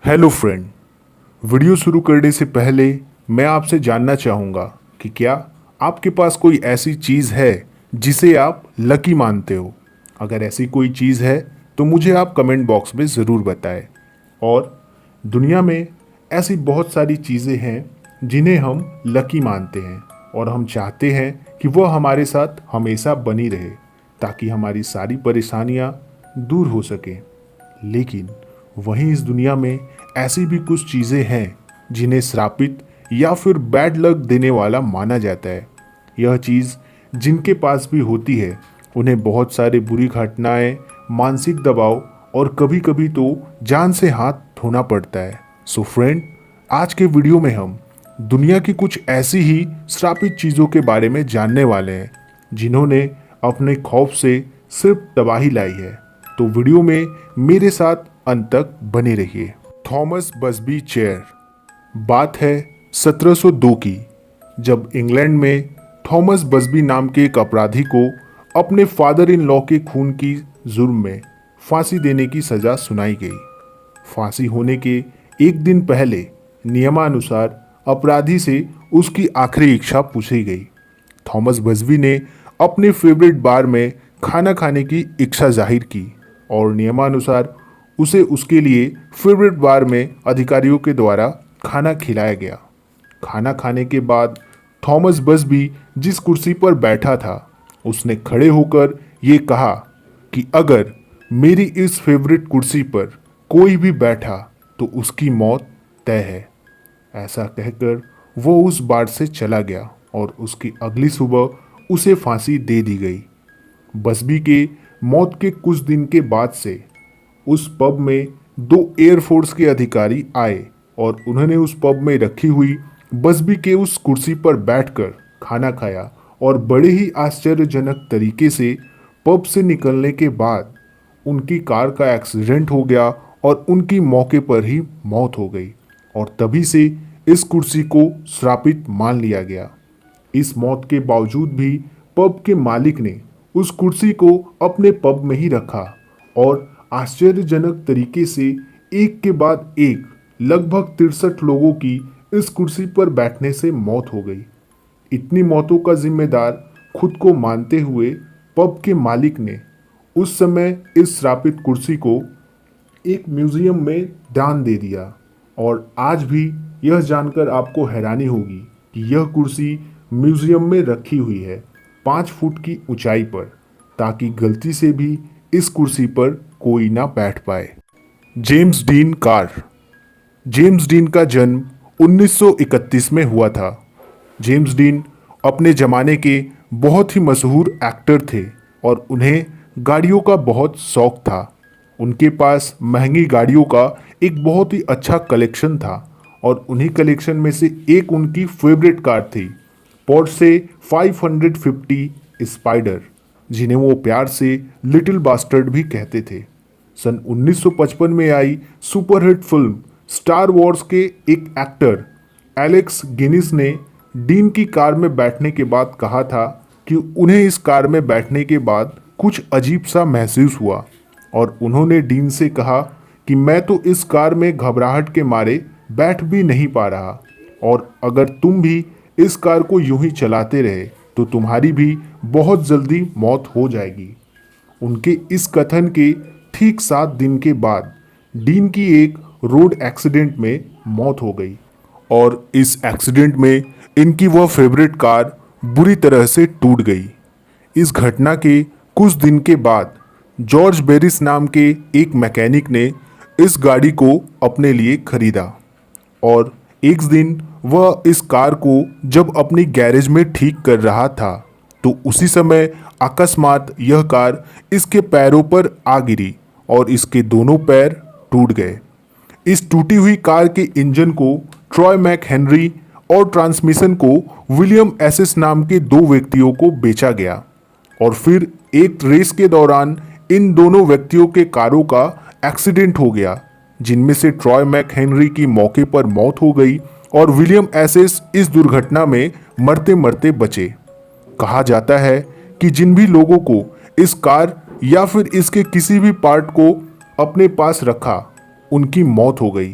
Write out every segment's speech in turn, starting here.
Hello friend. Video शुरू करने से पहले मैं आपसे जानना चाहूँगा कि क्या आपके पास कोई ऐसी चीज़ है जिसे आप लकी मानते हो। अगर ऐसी कोई चीज़ है तो मुझे आप कमेंट बॉक्स में ज़रूर बताएं। और दुनिया में ऐसी बहुत सारी चीज़ें हैं जिन्हें हम लकी मानते हैं और हम चाहते हैं कि वह हमारे साथ हमेशा बनी रहे ताकि हमारी सारी परेशानियाँ दूर हो सकें। लेकिन वहीं इस दुनिया में ऐसी भी कुछ चीज़ें हैं जिन्हें श्रापित या फिर बैड लक देने वाला माना जाता है। यह चीज़ जिनके पास भी होती है उन्हें बहुत सारे बुरी घटनाएं, मानसिक दबाव और कभी कभी तो जान से हाथ धोना पड़ता है। सो फ्रेंड, आज के वीडियो में हम दुनिया की कुछ ऐसी ही श्रापित चीज़ों के बारे में जानने वाले हैं जिन्होंने अपने खौफ से सिर्फ तबाही लाई है। तो वीडियो में मेरे साथ अंत तक बने रहिए। Thomas Busby chair. बात है 1702 की, जब इंग्लैंड में थॉमस बसबी नाम के एक अपराधी को अपने फादर इन लॉ के खून की जुर्म में फांसी देने की सजा सुनाई गई। फांसी होने के एक दिन पहले नियमानुसार अपराधी से उसकी आखिरी इच्छा पूछी गई। थॉमस बसबी ने अपने फेवरेट बार में खाना खाने की इच्छा जाहिर की और नियमानुसार उसे उसके लिए फेवरेट बार में अधिकारियों के द्वारा खाना खिलाया गया। खाना खाने के बाद थॉमस बसबी जिस कुर्सी पर बैठा था उसने खड़े होकर ये कहा कि अगर मेरी इस फेवरेट कुर्सी पर कोई भी बैठा तो उसकी मौत तय है। ऐसा कहकर वो उस बार से चला गया और उसकी अगली सुबह उसे फांसी दे दी गई। बसबी के मौत के कुछ दिन के बाद से उस पब में दो एयरफोर्स के अधिकारी आए और उन्होंने उस पब में रखी हुई बसबी के उस कुर्सी पर बैठकर खाना खाया और बड़े ही आश्चर्यजनक तरीके से पब से निकलने के बाद उनकी कार का एक्सीडेंट हो गया और उनकी मौके पर ही मौत हो गई और तभी से इस कुर्सी को श्रापित मान लिया गया। इस मौत के बावजूद भी पब के मालिक ने उस कुर्सी को अपने पब में ही रखा और आश्चर्यजनक तरीके से एक के बाद एक लगभग 63 लोगों की इस कुर्सी पर बैठने से मौत हो गई। इतनी मौतों का जिम्मेदार खुद को मानते हुए पब के मालिक ने उस समय इस श्रापित कुर्सी को एक म्यूजियम में दान दे दिया। और आज भी यह जानकर आपको हैरानी होगी कि यह कुर्सी म्यूजियम में रखी हुई है 5 फुट की ऊंचाई पर, ताकि गलती से भी इस कुर्सी पर कोई ना बैठ पाए। James dean car. James dean का जन्म 1931 में हुआ था। जेम्स डीन अपने ज़माने के बहुत ही मशहूर एक्टर थे और उन्हें गाड़ियों का बहुत शौक था। उनके पास महंगी गाड़ियों का एक बहुत ही अच्छा कलेक्शन था और उन्हीं कलेक्शन में से एक उनकी फेवरेट कार थी पोर्शे 550 स्पाइडर, जिन्हें वो प्यार से लिटिल बास्टर्ड भी कहते थे। सन 1955 में आई सुपरहिट फिल्म स्टार वॉर्स के एक एक्टर एलेक्स गिनिस ने डीन की कार में बैठने के बाद कहा था कि उन्हें इस कार में बैठने के बाद कुछ अजीब सा महसूस हुआ और उन्होंने डीन से कहा कि मैं तो इस कार में घबराहट के मारे बैठ भी नहीं पा रहा और अगर तुम भी इस कार को यूं ही चलाते रहे तो तुम्हारी भी बहुत जल्दी मौत हो जाएगी। उनके इस कथन के ठीक 7 दिन के बाद डीन की एक रोड एक्सीडेंट में मौत हो गई और इस एक्सीडेंट में इनकी वह फेवरेट कार बुरी तरह से टूट गई। इस घटना के कुछ दिन के बाद जॉर्ज बेरिस नाम के एक मैकेनिक ने इस गाड़ी को अपने लिए खरीदा और एक दिन वह इस कार को जब अपनी गैरेज में ठीक कर रहा था तो उसी समय अकस्मात यह कार इसके पैरों पर आ गिरी और इसके दोनों पैर टूट गए। इस टूटी हुई कार के इंजन को ट्रॉय मैक हेनरी और ट्रांसमिशन को विलियम एसेस नाम के 2 व्यक्तियों को बेचा गया और फिर एक रेस के दौरान इन दोनों व्यक्तियों के कारों का एक्सीडेंट हो गया, जिनमें से ट्रॉय मैक हेनरी की मौके पर मौत हो गई और विलियम एसेस इस दुर्घटना में मरते मरते बचे। कहा जाता है कि जिन भी लोगों को इस कार या फिर इसके किसी भी पार्ट को अपने पास रखा उनकी मौत हो गई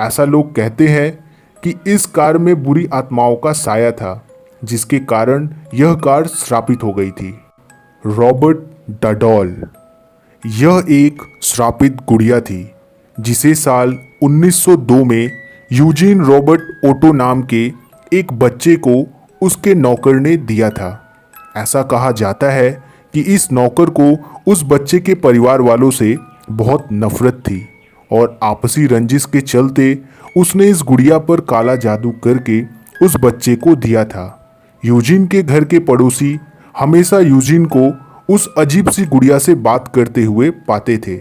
ऐसा लोग कहते हैं कि इस कार में बुरी आत्माओं का साया था, जिसके कारण यह कार श्रापित हो गई थी। रॉबर्ट द डॉल, यह एक श्रापित गुड़िया थी जिसे साल 1902 में यूजीन रॉबर्ट ओटो नाम के एक बच्चे को उसके नौकर ने दिया था। ऐसा कहा जाता है कि इस नौकर को उस बच्चे के परिवार वालों से बहुत नफरत थी और आपसी रंजिश के चलते उसने इस गुड़िया पर काला जादू करके उस बच्चे को दिया था। यूजीन के घर के पड़ोसी हमेशा यूजीन को उस अजीब सी गुड़िया से बात करते हुए पाते थे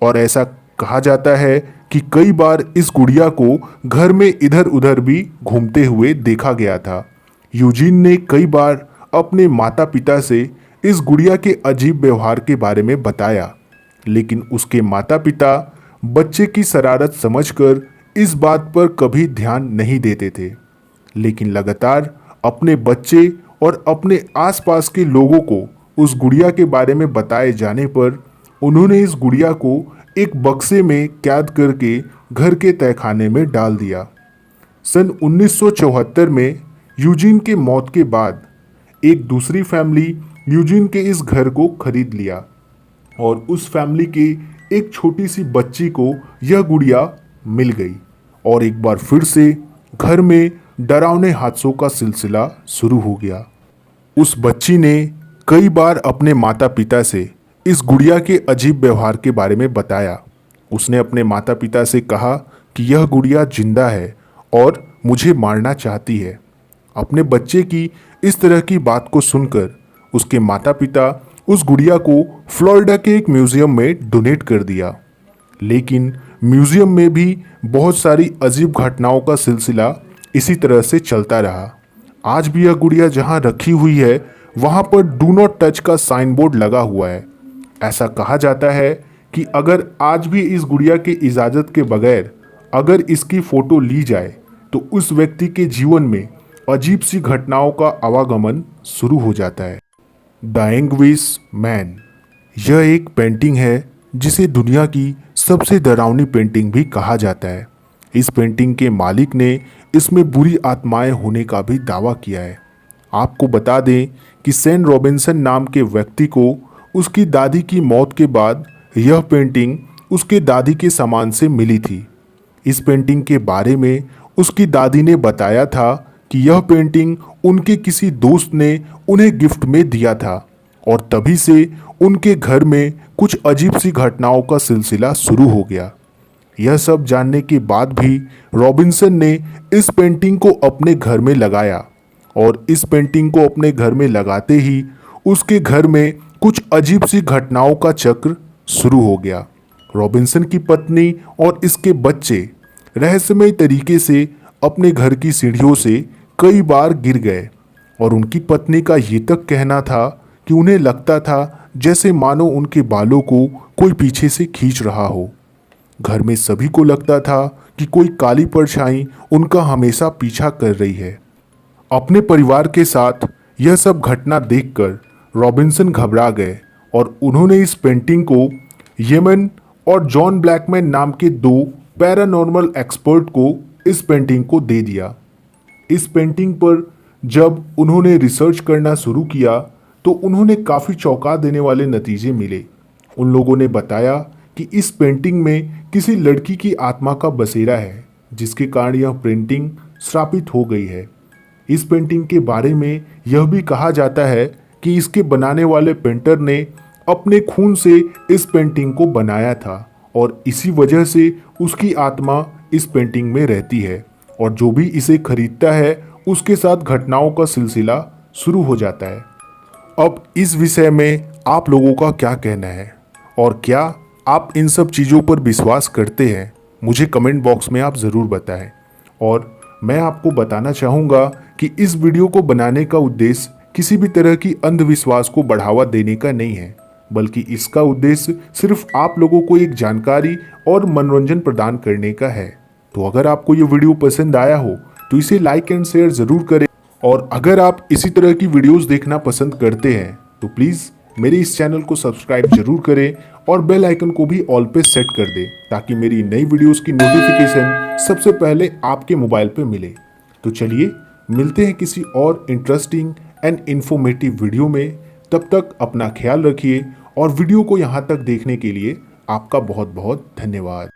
और ऐसा कहा जाता है कि कई बार इस गुड़िया को घर में इधर उधर भी घूमते हुए देखा गया था। यूजीन ने कई बार अपने माता पिता से इस गुड़िया के अजीब व्यवहार के बारे में बताया, लेकिन उसके माता पिता बच्चे की शरारत समझकर इस बात पर कभी ध्यान नहीं देते थे। लेकिन लगातार अपने बच्चे और अपने आसपास के लोगों को उस गुड़िया के बारे में बताए जाने पर उन्होंने इस गुड़िया को एक बक्से में कैद करके घर के तहखाने में डाल दिया। सन 1974 में यूजीन के मौत के बाद एक दूसरी फैमिली यूजीन के इस घर को खरीद लिया और उस फैमिली के एक छोटी सी बच्ची को यह गुड़िया मिल गई और एक बार फिर से घर में डरावने हादसों का सिलसिला शुरू हो गया। उस बच्ची ने कई बार अपने माता पिता से इस गुड़िया के अजीब व्यवहार के बारे में बताया। उसने अपने माता पिता से कहा कि यह गुड़िया जिंदा है और मुझे मारना चाहती है। अपने बच्चे की इस तरह की बात को सुनकर उसके माता पिता उस गुड़िया को फ्लोरिडा के एक म्यूजियम में डोनेट कर दिया। लेकिन म्यूजियम में भी बहुत सारी अजीब घटनाओं का सिलसिला इसी तरह से चलता रहा। आज भी यह गुड़िया जहां रखी हुई है वहां पर डू नॉट टच का साइन बोर्ड लगा हुआ है। ऐसा कहा जाता है कि अगर आज भी इस गुड़िया की इजाज़त के बगैर अगर इसकी फ़ोटो ली जाए तो उस व्यक्ति के जीवन में अजीब सी घटनाओं का आवागमन शुरू हो जाता है। द एंग्विश मैन, यह एक पेंटिंग है जिसे दुनिया की सबसे डरावनी पेंटिंग भी कहा जाता है। इस पेंटिंग के मालिक ने इसमें बुरी आत्माएं होने का भी दावा किया है। आपको बता दें कि सैन रॉबिन्सन नाम के व्यक्ति को उसकी दादी की मौत के बाद यह पेंटिंग उसके दादी के सामान से मिली थी। इस पेंटिंग के बारे में उसकी दादी ने बताया था कि यह पेंटिंग उनके किसी दोस्त ने उन्हें गिफ्ट में दिया था और तभी से उनके घर में कुछ अजीब सी घटनाओं का सिलसिला शुरू हो गया। यह सब जानने के बाद भी रॉबिन्सन ने इस पेंटिंग को अपने घर में लगाया और इस पेंटिंग को अपने घर में लगाते ही उसके घर में कुछ अजीब सी घटनाओं का चक्र शुरू हो गया। रॉबिन्सन की पत्नी और इसके बच्चे रहस्यमय तरीके से अपने घर की सीढ़ियों से कई बार गिर गए और उनकी पत्नी का ये तक कहना था कि उन्हें लगता था जैसे मानो उनके बालों को कोई पीछे से खींच रहा हो। घर में सभी को लगता था कि कोई काली परछाई उनका हमेशा पीछा कर रही है। अपने परिवार के साथ यह सब घटना देखकर रॉबिन्सन घबरा गए और उन्होंने इस पेंटिंग को येमन और जॉन ब्लैकमैन नाम के दो पैरानॉर्मल एक्सपर्ट को इस पेंटिंग को दे दिया। इस पेंटिंग पर जब उन्होंने रिसर्च करना शुरू किया तो उन्होंने काफ़ी चौंका देने वाले नतीजे मिले। उन लोगों ने बताया कि इस पेंटिंग में किसी लड़की की आत्मा का बसेरा है, जिसके कारण यह पेंटिंग श्रापित हो गई है। इस पेंटिंग के बारे में यह भी कहा जाता है कि इसके बनाने वाले पेंटर ने अपने खून से इस पेंटिंग को बनाया था और इसी वजह से उसकी आत्मा इस पेंटिंग में रहती है और जो भी इसे खरीदता है उसके साथ घटनाओं का सिलसिला शुरू हो जाता है। अब इस विषय में आप लोगों का क्या कहना है और क्या आप इन सब चीज़ों पर विश्वास करते हैं? मुझे कमेंट बॉक्स में आप ज़रूर बताएं। और मैं आपको बताना चाहूँगा कि इस वीडियो को बनाने का उद्देश्य किसी भी तरह की अंधविश्वास को बढ़ावा देने का नहीं है, बल्कि इसका उद्देश्य सिर्फ आप लोगों को एक जानकारी और मनोरंजन प्रदान करने का है। तो अगर आपको ये वीडियो पसंद आया हो तो इसे लाइक एंड शेयर ज़रूर करें और अगर आप इसी तरह की वीडियोस देखना पसंद करते हैं तो प्लीज़ मेरे इस चैनल को सब्सक्राइब जरूर करें और बेल आइकन को भी ऑल पे सेट कर दें ताकि मेरी नई वीडियोस की नोटिफिकेशन सबसे पहले आपके मोबाइल पे मिले। तो चलिए मिलते हैं किसी और इंटरेस्टिंग एंड इन्फॉर्मेटिव वीडियो में। तब तक अपना ख्याल रखिए और वीडियो को यहाँ तक देखने के लिए आपका बहुत बहुत धन्यवाद।